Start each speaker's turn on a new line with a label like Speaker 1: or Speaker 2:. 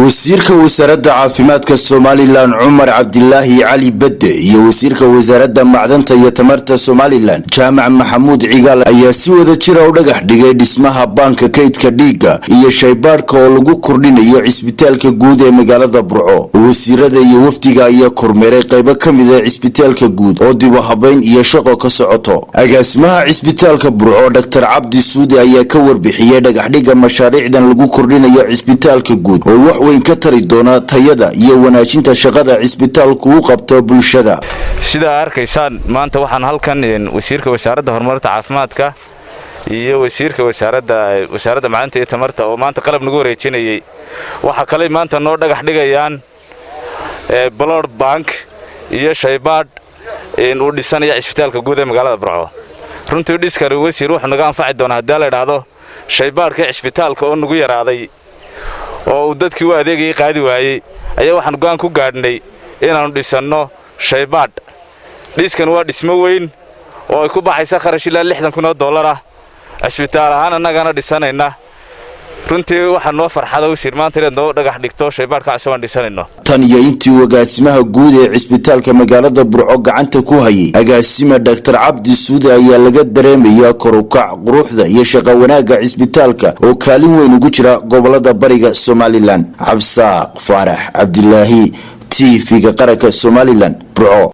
Speaker 1: wasiirka wasaaradda caafimaadka Somaliland Umar Abdullahi Ali Badde iyo wasiirka wasaaradda macdanta iyo tamarta Somaliland Jaamac Maxamuud Cigaal ayaa si wada jir ah u dhagax dhigay dhismaha banka kaydka dhiigga iyo shaybaadhka oo lagu kordhinayo cisbitaalka guud ee magaalada Burco. wasiirada iyo wafdiga ayaa kormeeray qaybo kamid ah cisbitaalka guud oo dib u habeyn iyo shaqo ka socoto. agaasimaha cisbitaalka Burco Dr. Cabdi Suudi ayaa ka warbixiyay dhagax dhigga mashaariicdan lagu kordhinayo cisbitaalka guud oo wax weyn ka tari doona tayada iyo wanaajinta shaqada cisbitaalku u qabto bulshada.
Speaker 2: sida arkaysaan maanta waxaan halkan wasiirka wasaaradda horumarinta caafimaadka iyo wasiirka wasaaradda macdanta iyo tamarta oo maanta qalab nagu wareejinayay waxa kale maanta noo dhagax dhigayaan blood bank iyo shaybaadh uu dhisanaya cisbitaalka guud ee magaalada Burco. runtii dhiskani wasiir wuxuu naga anfaci doonaa haddii la yiraahdo shaybaadhka cisbitaalka oo nagu yaraaday oo dadkii u adeegay qaadi waayay ayaa waxaan go'aan ku gaadhnay inaanu dhisano shaybaadh. dhiskan waa dhismo weyn oo ay ku baxaysa kharash ilaa $60,000 ah cisbitaal ahaan annagana dhisanayna. runtii waxaan noo farxada wasiir maanta inaan noo dhagax dhigto shaybaadhka cusub dhisanayno.
Speaker 1: tan iyo intii agaasimaha guud ee cisbitaalka magaalada Burco gacanta ku hayay agaasima Dr. Cabdi Suudi ayaa laga dareemayaa kor u kac quruxda iyo shaqo wanaagga cisbitaalka oo kaalin weyn ugu jira gobolada bariga Somaliland. Cabsaaq Faarax Cabdullaahi TV-ga qaranka Somaliland Burco.